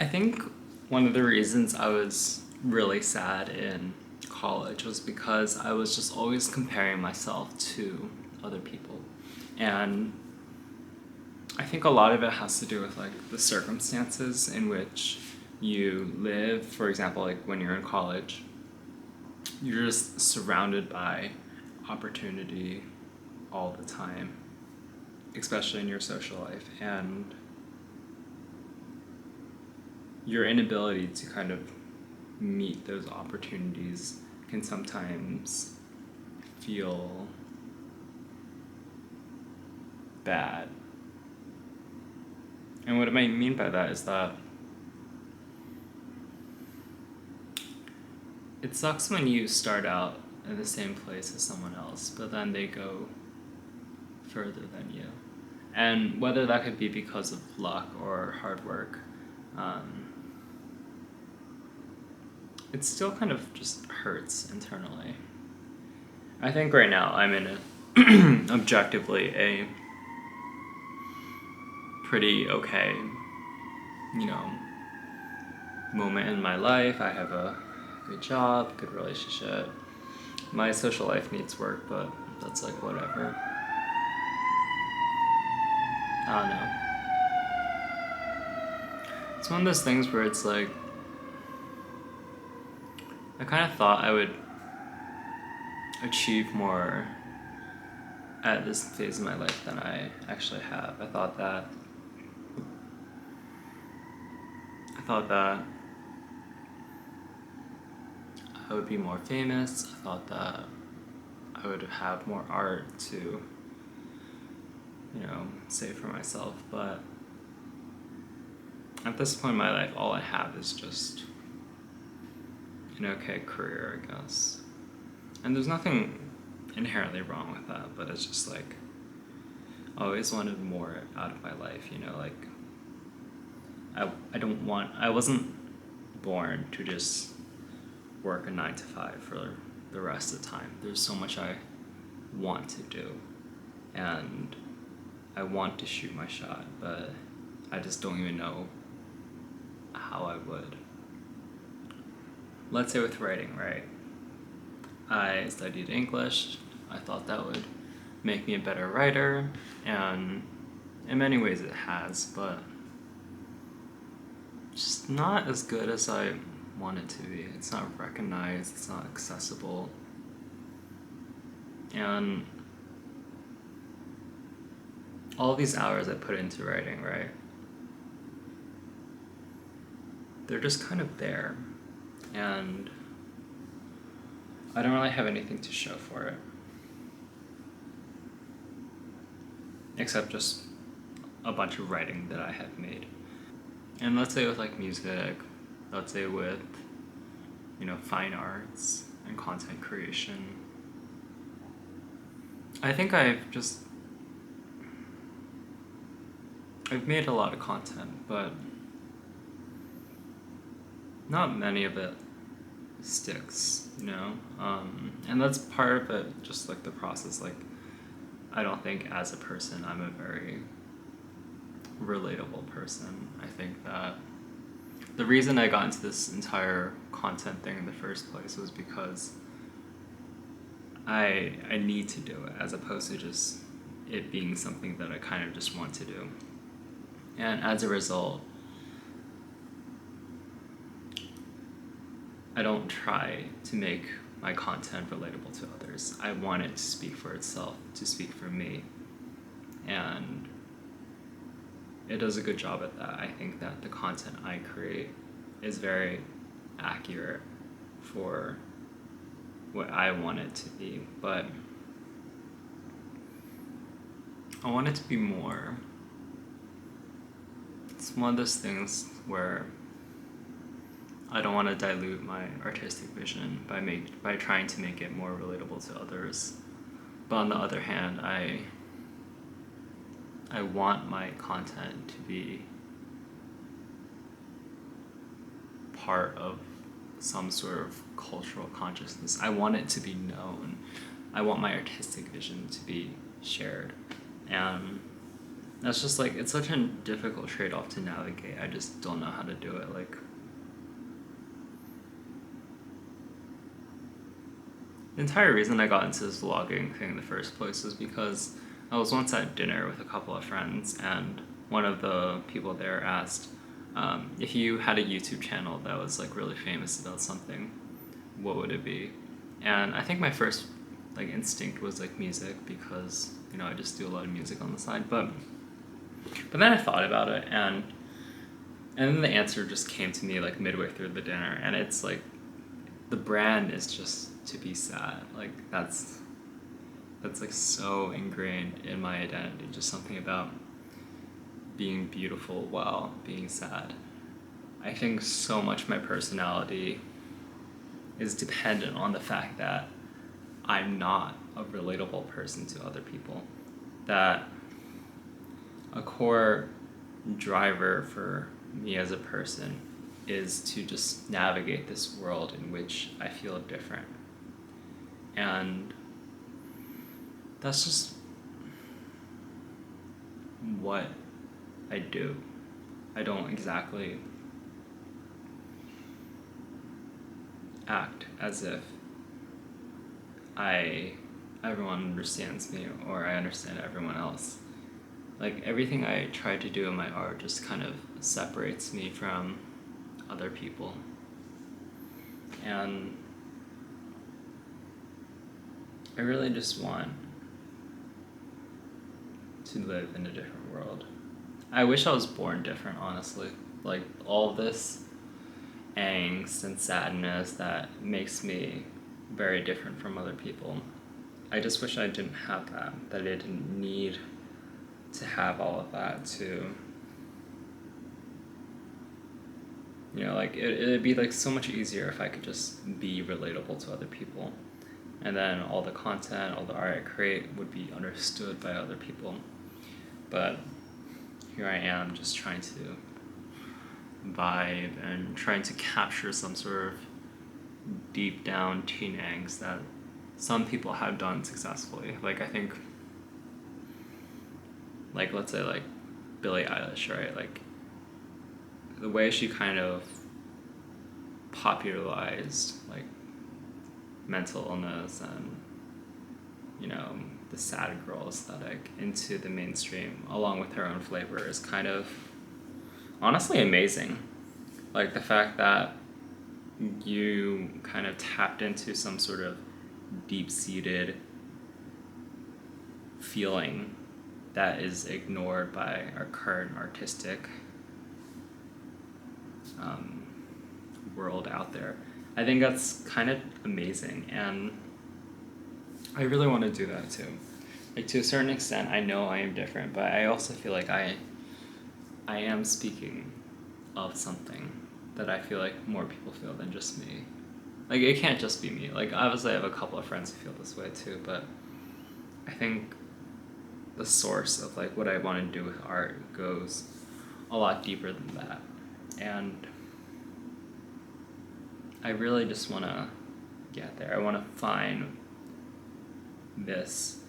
think one of the reasons I was really sad in college was because I was just always comparing myself to other people. And I think a lot of it has to do with like the circumstances in which you live. For example, like when you're in college, you're just surrounded by opportunity all the time, especially in your social life. And your inability to kind of meet those opportunities can sometimes feel bad. And what I mean by that is that it sucks when you start out in the same place as someone else, but then they go further than you. And whether that could be because of luck or hard work, it still kind of just hurts internally. I think right now I'm in a objectively a pretty okay, moment in my life. I have a good job, good relationship. My social life needs work, but that's like whatever. I don't know. It's one of those things where it's like, I kind of thought I would achieve more at this phase of my life than I actually have. I thought that I would be more famous. I thought that I would have more art to, save for myself. But at this point in my life, all I have is just an okay career, I guess. And there's nothing inherently wrong with that, but it's just like, I always wanted more out of my life, like, I wasn't born to just work a 9 to 5 for the rest of the time. There's so much I want to do, and I want to shoot my shot, but I just don't even know how I would. Let's say with writing, right? I studied English. I thought that would make me a better writer, and in many ways it has, but just not as good as I want it to be. It's not recognized, it's not accessible. And all these hours I put into writing, right? They're just kind of there. And I don't really have anything to show for it. Except just a bunch of writing that I have made. And let's say with like music, let's say with, fine arts and content creation. I think I've made a lot of content, but not many of it sticks, and that's part of it, just like the process. Like, I don't think as a person I'm a very relatable person. I think that the reason I got into this entire content thing in the first place was because I need to do it, as opposed to just it being something that I kind of just want to do. And as a result, I don't try to make my content relatable to others. I want it to speak for itself, to speak for me. And it does a good job at that. I think that the content I create is very accurate for what I want it to be. But I want it to be more. It's one of those things where I don't want to dilute my artistic vision by trying to make it more relatable to others. But on the other hand, I want my content to be part of some sort of cultural consciousness. I want it to be known. I want my artistic vision to be shared. And That's just like, it's such a difficult trade-off to navigate. I just don't know how to do it. Like, the entire reason I got into this vlogging thing in the first place was because I was once at dinner with a couple of friends, and one of the people there asked, if you had a YouTube channel that was like really famous about something, what would it be? And I think my first like instinct was like music, because you know I just do a lot of music on the side. But then I thought about it, and then the answer just came to me like midway through the dinner, and it's like the brand is just to be sad. Like that's like so ingrained in my identity. Just something about being beautiful while being sad. I think so much of my personality is dependent on the fact that I'm not a relatable person to other people. That a core driver for me as a person is to just navigate this world in which I feel different. And that's just what I do. I don't exactly act as if everyone understands me or I understand everyone else. Like everything I try to do in my art just kind of separates me from other people. And I really just want to live in a different world. I wish I was born different, honestly. Like all this angst and sadness that makes me very different from other people. I just wish I didn't have that I didn't need to have all of that to, you know, like it'd be like so much easier if I could just be relatable to other people. And then all the content, all the art I create would be understood by other people. But here I am just trying to vibe and trying to capture some sort of deep down teen angst that some people have done successfully. Like I think, like let's say like Billie Eilish, right? Like the way she kind of popularized like mental illness and, you know, the sad girl aesthetic into the mainstream along with her own flavor is kind of honestly amazing. Like the fact that you kind of tapped into some sort of deep-seated feeling that is ignored by our current artistic world out there. I think that's kind of amazing, and I really want to do that too. Like to a certain extent, I know I am different, but I also feel like I am speaking of something that I feel like more people feel than just me. Like it can't just be me. Like obviously I have a couple of friends who feel this way too, but I think the source of like what I want to do with art goes a lot deeper than that. And I really just want to get there. I want to find this.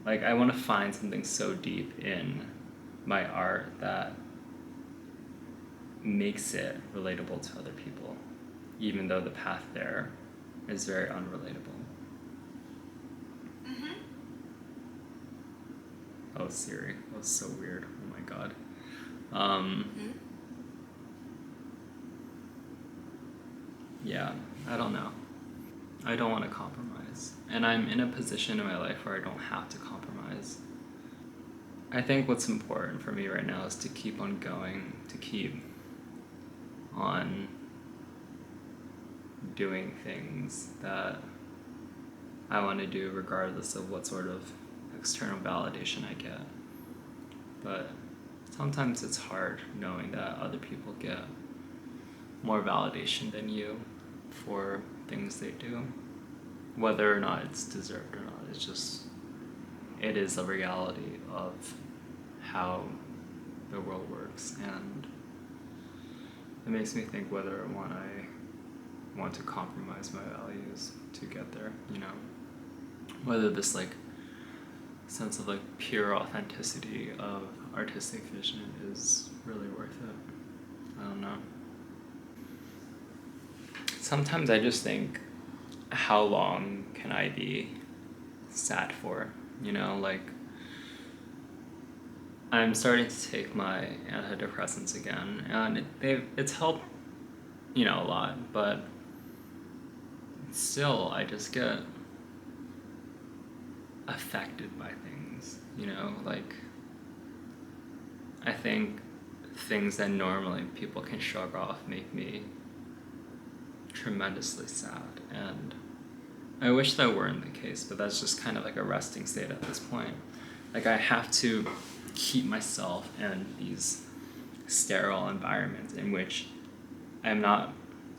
Like I want to find something so deep in my art that makes it relatable to other people, even though the path there is very unrelatable. Mm-hmm. Oh, Siri, that was so weird. Oh my god. Mm-hmm. Yeah, I don't know. I don't want to compromise. And I'm in a position in my life where I don't have to compromise. I think what's important for me right now is to keep on going, to keep on doing things that I want to do regardless of what sort of external validation I get. But sometimes it's hard knowing that other people get more validation than you for things they do. Whether or not it's deserved or not, it is a reality of how the world works, and it makes me think whether or not I want to compromise my values to get there, you know? Whether this like sense of like pure authenticity of artistic vision is really worth it. I don't know. Sometimes I just think, how long can I be sad for? You know, like, I'm starting to take my antidepressants again, and it's helped, you know, a lot, but still, I just get affected by things, you know, like, I think things that normally people can shrug off make me tremendously sad, and I wish that weren't the case, but that's just kind of like a resting state at this point. Like, I have to keep myself in these sterile environments in which I'm not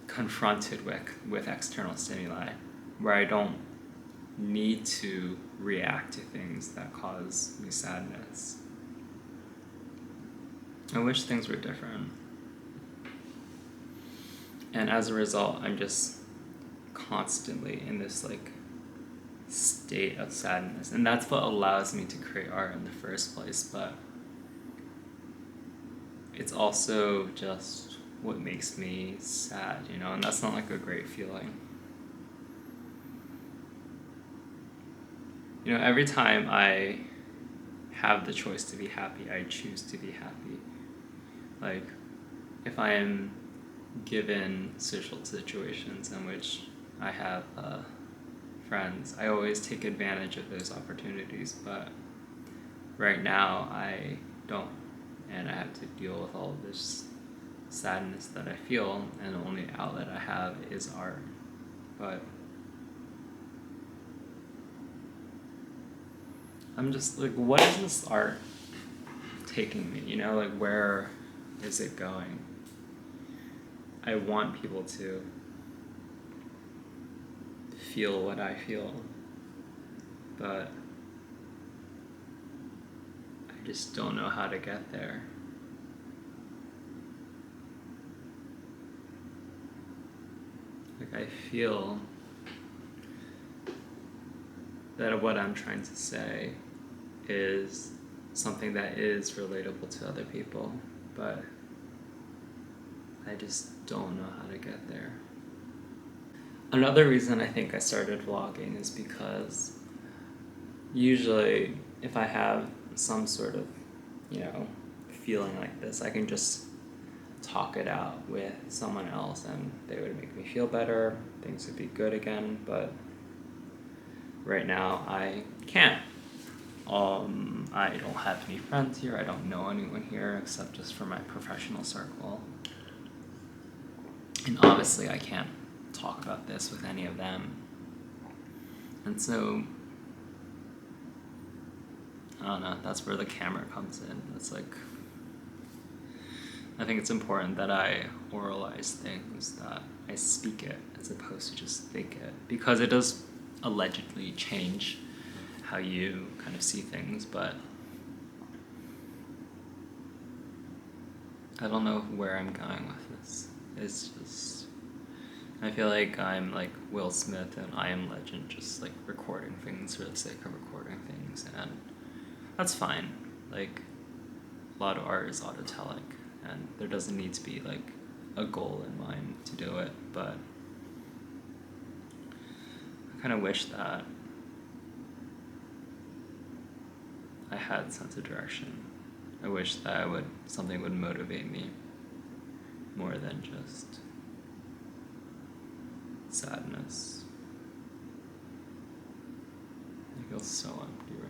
confronted with external stimuli, where I don't need to react to things that cause me sadness. I wish things were different. And as a result, I'm just constantly in this like state of sadness, and that's what allows me to create art in the first place. But it's also just what makes me sad, you know, and that's not like a great feeling. You know, every time I have the choice to be happy, I choose to be happy. Like, if I am given social situations in which I have friends, I always take advantage of those opportunities, but right now I don't, and I have to deal with all of this sadness that I feel, and the only outlet I have is art. But I'm just like, what is this art taking me, you know, like, where is it going? I want people to feel what I feel, but I just don't know how to get there. Like, I feel that what I'm trying to say is something that is relatable to other people, but I just don't know how to get there. Another reason I think I started vlogging is because usually if I have some sort of, you know, feeling like this, I can just talk it out with someone else and they would make me feel better, things would be good again, but right now I can't. I don't have any friends here, I don't know anyone here except just for my professional circle. And obviously I can't talk about this with any of them. And so, I don't know, that's where the camera comes in. It's like, I think it's important that I oralize things, that I speak it as opposed to just think it, because it does allegedly change how you kind of see things, but I don't know where I'm going with this. It's just, I feel like I'm like Will Smith and I Am Legend, just like recording things for the sake of recording things, and that's fine. Like, a lot of art is autotelic, and there doesn't need to be like a goal in mind to do it, but I kind of wish that I had a sense of direction. I wish that something would motivate me more than just sadness. I feel so empty right